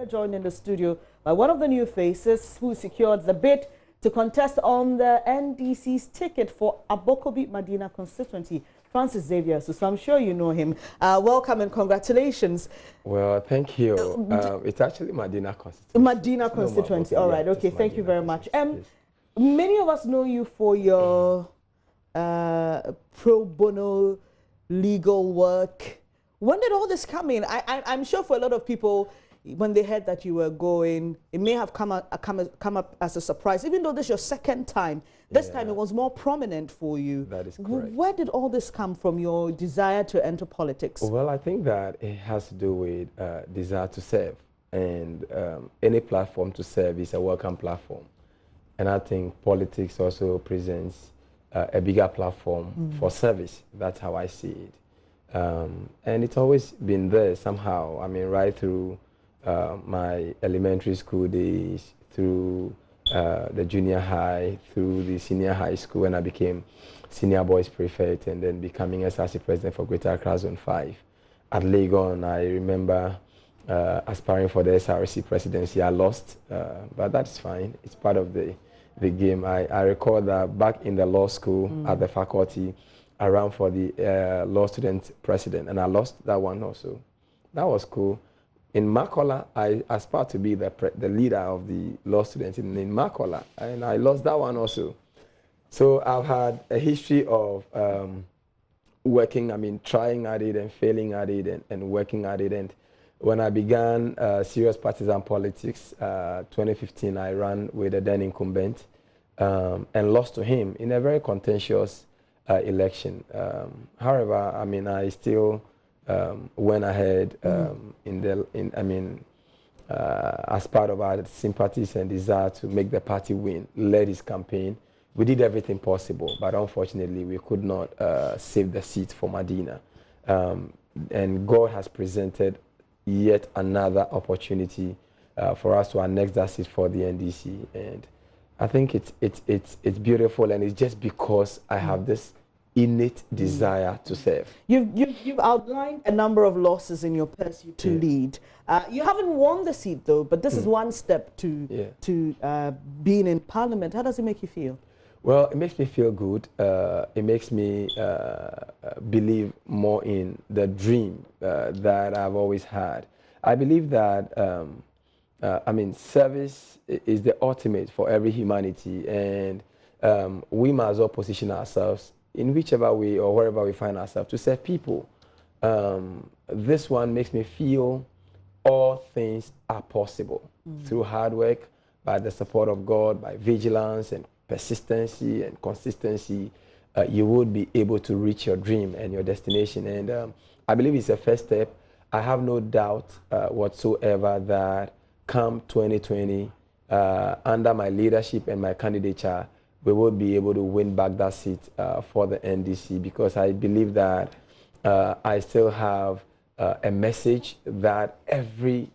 are joined in the studio by one of the new faces who secured the bid to contest on the NDC's ticket for Abokobi Madina constituency, Francis Xavier Sosu. So I'm sure you know him. Welcome and congratulations. Well, thank you. It's actually Madina constituency. Madina constituency. All right. Okay. Thank you very much. Yes. Many of us know you for your pro bono legal work. When did all this come in? I'm sure for a lot of people, when they heard that you were going, it may have come up as a surprise, even though this is your second time. This time it was more prominent for you. That is correct. Where did all this come from, your desire to enter politics? Well, I think that it has to do with desire to serve. And any platform to serve is a welcome platform. And I think politics also presents a bigger platform for service. That's how I see it. And it's always been there somehow. I mean, right through my elementary school days, through the junior high, through the senior high school, when I became senior boys prefect, and then becoming SRC president for Greater Accra Zone 5. At Legon, I remember aspiring for the SRC presidency. I lost, but that's fine. It's part of the game. I recall that back in the law school at the faculty, I ran for the law student president, and I lost that one also. That was cool. In Makola, I aspired to be the leader of the law students in Makola, and I lost that one also. So I've had a history of working, trying at it and failing at it and working at it. And when I began serious partisan politics, 2015, I ran with the then incumbent and lost to him in a very contentious election. However, I still went ahead as part of our sympathies and desire to make the party win, led his campaign. We did everything possible, but unfortunately we could not save the seat for Madina. And God has presented yet another opportunity for us to annex that seat for the NDC. And I think it's beautiful, and it's just because I have this innate desire to serve. You've outlined a number of losses in your pursuit to lead. You haven't won the seat though, but this is one step to being in Parliament. How does it make you feel? Well, it makes me feel good. It makes me believe more in the dream that I've always had. I believe that service is the ultimate for every humanity, and we must all position ourselves in whichever way or wherever we find ourselves to serve people. This one makes me feel all things are possible through hard work, by the support of God, by vigilance and persistency and consistency. You would be able to reach your dream and your destination. And I believe it's a first step. I have no doubt whatsoever that come 2020, under my leadership and my candidature, we will be able to win back that seat for the NDC, because I believe that I still have a message that every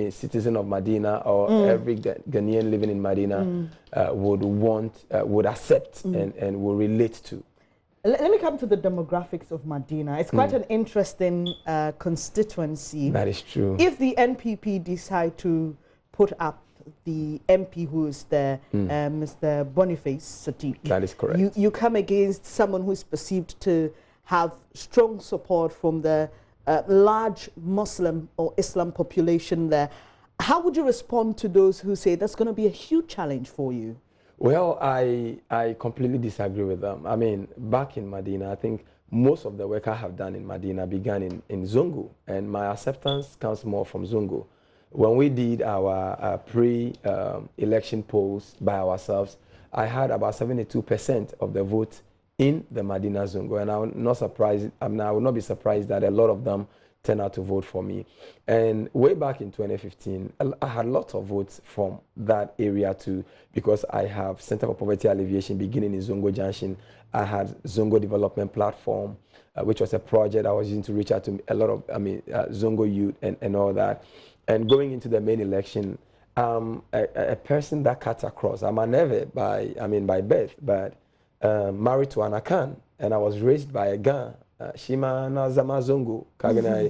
citizen of Madina or every Ghanaian living in Madina would accept and will relate to. Let me come to the demographics of Madina. It's quite an interesting constituency. That is true. If the NPP decide to put up the MP who is there, Mr. Boniface Sadiq. That is correct. You come against someone who is perceived to have strong support from the large Muslim or Islam population there. How would you respond to those who say that's going to be a huge challenge for you? Well, I completely disagree with them. Back in Madina, I think most of the work I have done in Madina began in Zungu, and my acceptance comes more from Zungu. When we did our pre-election polls by ourselves, I had about 72% of the vote in the Madina Zungu, and I would not be surprised that a lot of them turned out to vote for me. And way back in 2015, I had lots of votes from that area too, because I have Center for Poverty Alleviation beginning in Zungu Junction. I had Zungu Development Platform, which was a project I was using to reach out to a lot of Zungu youth and all that. And going into the main election, a person that cuts across. I'm an Neve by birth, but married to an Akan, and I was raised by a Gan Shima na Zamazungu, Kagana,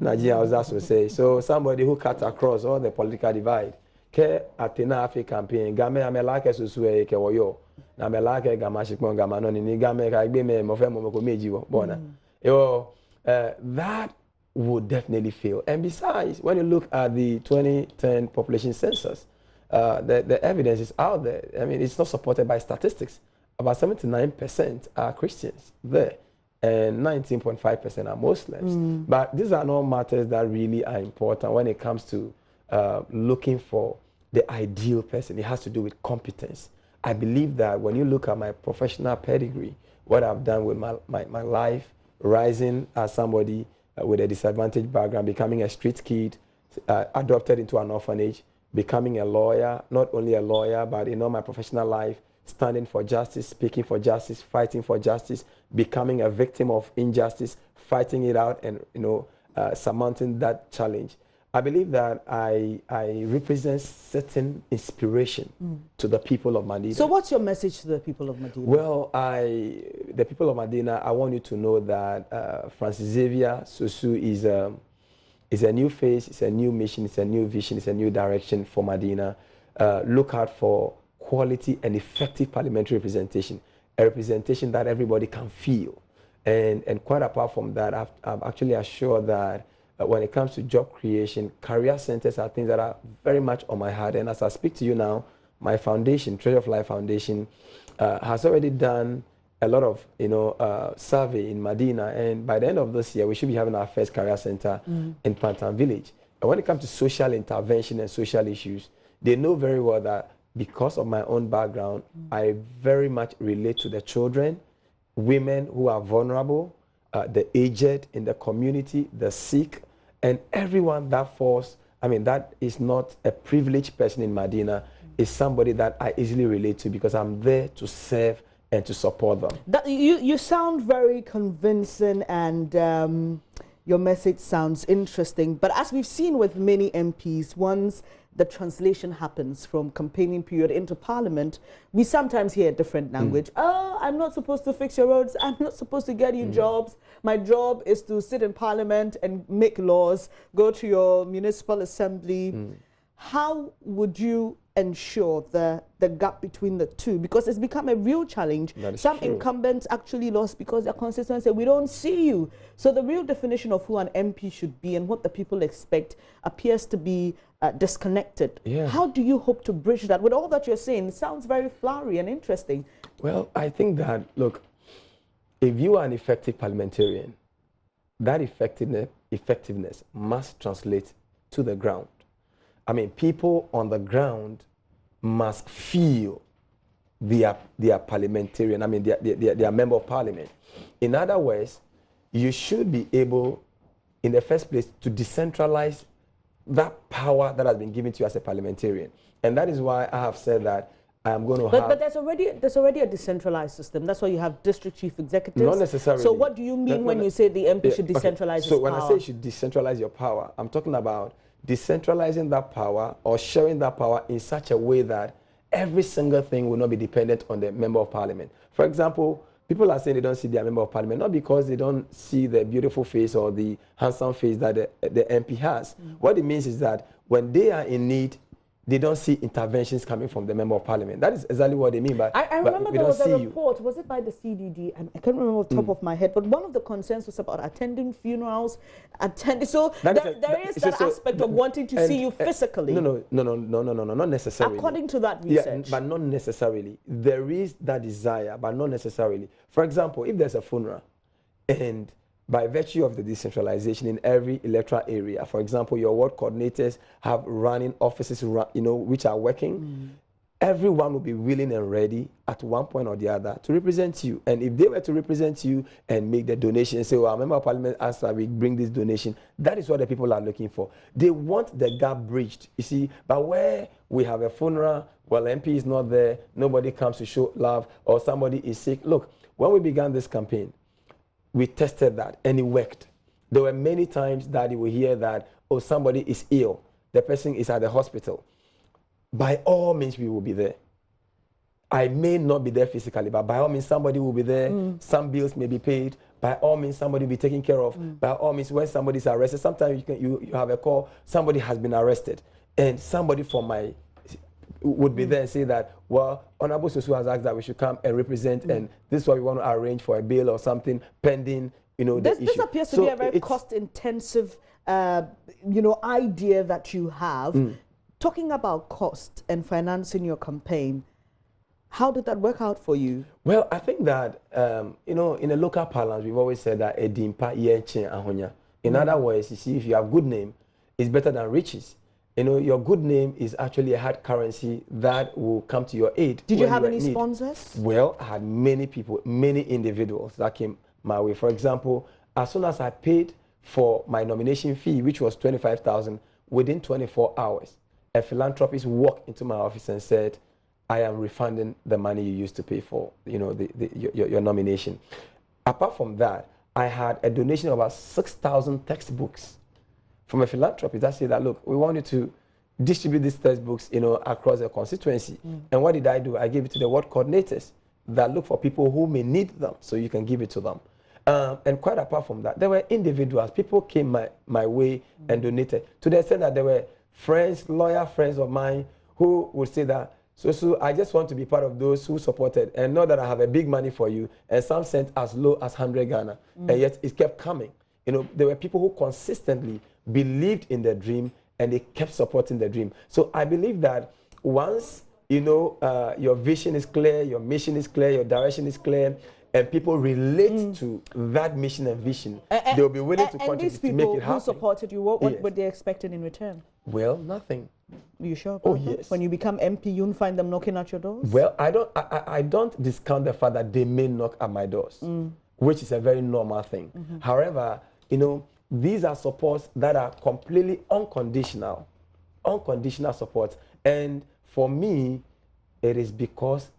Najia was also say. So somebody who cut across all the political divide. Ke Athena Africa campaign, Game Amelake Susue Kewoyo, Namelake Gamashikon Gamano, ni Game Kagbe Mofemo Mejiwo, Bona. That would definitely fail. And besides, when you look at the 2010 population census, the evidence is out there. I mean, it's not supported by statistics. About 79% are Christians there, and 19.5% are Muslims. But these are not matters that really are important when it comes to looking for the ideal person. It has to do with competence. I believe that when you look at my professional pedigree, what I've done with my life, rising as somebody with a disadvantaged background, becoming a street kid, adopted into an orphanage, becoming a lawyer, not only a lawyer, but in all my professional life, standing for justice, speaking for justice, fighting for justice, becoming a victim of injustice, fighting it out, and surmounting that challenge. I believe that I represent certain inspiration to the people of Madina. So what's your message to the people of Madina? Well, the people of Madina, I want you to know that Francis Xavier Sosu is a new face, it's a new mission, it's a new vision, it's a new direction for Madina. Look out for quality and effective parliamentary representation, a representation that everybody can feel. And quite apart from that, I've actually assured that when it comes to job creation, career centers are things that are very much on my heart. And as I speak to you now, my foundation, Treasure of Life Foundation, has already done a lot of survey in Madina. And by the end of this year, we should be having our first career center in Pantan Village. And when it comes to social intervention and social issues, they know very well that because of my own background, I very much relate to the children, women who are vulnerable, the aged in the community, the sick, and everyone that falls, that is not a privileged person in Madina, is somebody that I easily relate to because I'm there to serve and to support them. You sound very convincing, and your message sounds interesting. But as we've seen with many MPs, once the translation happens from campaigning period into parliament, we sometimes hear a different language. Oh, I'm not supposed to fix your roads. I'm not supposed to get you jobs. My job is to sit in parliament and make laws, go to your municipal assembly. How would you ensure the gap between the two? Because it's become a real challenge. Some incumbents actually lost because their constituents say, we don't see you. So the real definition of who an MP should be and what the people expect appears to be disconnected. How do you hope to bridge that? With all that you're saying, it sounds very flowery and interesting. Well, I think that, look, if you are an effective parliamentarian, that effectiveness must translate to the ground. People on the ground must feel they are parliamentarian, they are member of parliament. In other words, you should be able, in the first place, to decentralize that power that has been given to you as a parliamentarian. And that is why I have said that I am going to have... But there's already a decentralized system. That's why you have district chief executives. Not necessarily. So what do you mean when you say the MP should decentralize his power? So when I say you should decentralize your power, I'm talking about decentralizing that power or sharing that power in such a way that every single thing will not be dependent on the member of parliament. For example, people are saying they don't see their member of parliament, not because they don't see the beautiful face or the handsome face that the MP has. What it means is that when they are in need, they don't see interventions coming from the member of parliament. That is exactly what they mean. But I remember there was a report, was it by the CDD? And I can't remember off the top of my head, but one of the concerns was about attending funerals, so there is that aspect of wanting to see you physically. No, not necessarily. According to that research. Yeah, but not necessarily. There is that desire, but not necessarily. For example, if there's a funeral, and by virtue of the decentralization in every electoral area, for example, your ward coordinators have running offices, which are working. Everyone will be willing and ready at one point or the other to represent you. And if they were to represent you and make the donation and say, well, our member of parliament asked that we bring this donation, that is what the people are looking for. They want the gap bridged, you see. But where we have a funeral, well, MP is not there, nobody comes to show love, or somebody is sick. Look, when we began this campaign, we tested that and it worked. There were many times that you will hear that, oh, somebody is ill, the person is at the hospital. By all means, we will be there. I may not be there physically, but by all means, somebody will be there. Some bills may be paid, by all means somebody will be taken care of. By all means, when somebody's arrested, sometimes you have a call, somebody has been arrested, and somebody from my would be there and say that, well, Honorable Sosu has asked that we should come and represent, and this is what we want to arrange for a bail or something pending, you know, the issue. This appears to be a very cost-intensive, you know, idea that you have. Talking about cost and financing your campaign, how did that work out for you? Well, I think that, you know, in a local parlance, we've always said that in other words, you see, if you have good name, it's better than riches. You know, your good name is actually a hard currency that will come to your aid. Did you have any sponsors? Well, I had many people, many individuals that came my way. For example, as soon as I paid for my nomination fee, which was 25,000, within 24 hours, a philanthropist walked into my office and said, I am refunding the money you used to pay for, you know, your nomination. Apart from that, I had a donation of about 6,000 textbooks from a philanthropist that said that, look, we want you to distribute these textbooks, you know, across the constituency. And what did I do? I gave it to the ward coordinators that look for people who may need them, so you can give it to them. And quite apart from that, there were individuals, people came my way and donated, to the extent that there were friends, lawyer friends of mine, who would say that, so I just want to be part of those who supported, and know that I have a big money for you, and some sent as low as 100 Ghana, and yet it kept coming. You know, there were people who consistently believed in the dream, and they kept supporting the dream. So I believe that once, you know, your vision is clear, your mission is clear, your direction is clear, and people relate to that mission and vision, they'll be willing to contribute to make it happen. And these people who supported you, what were they expecting in return? Well, nothing. You sure? Oh, yes. When you become MP, you'll find them knocking at your doors? Well, I don't discount the fact that they may knock at my doors, which is a very normal thing. However, you know, these are supports that are completely unconditional support. And for me, it is because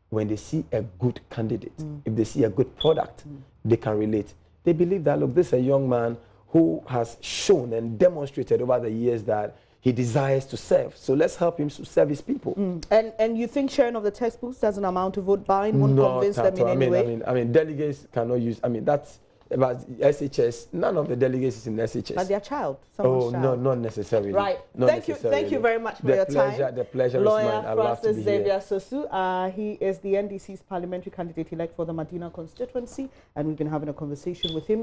when they see a good candidate, if they see a good product, they can relate. They believe that, look, this is a young man who has shown and demonstrated over the years that he desires to serve. So let's help him to serve his people. And you think sharing of the textbooks doesn't amount to vote buying? Won't convince them in any way? I mean, delegates cannot use, that's about SHS. None of the delegates is in SHS. But their child. Oh, child. No, not necessarily. Right. Thank you very much for your time. The pleasure Lawyer is mine. I love to be Xavier here. Sosu. He is the NDC's parliamentary candidate-elect for the Madina constituency, and we've been having a conversation with him.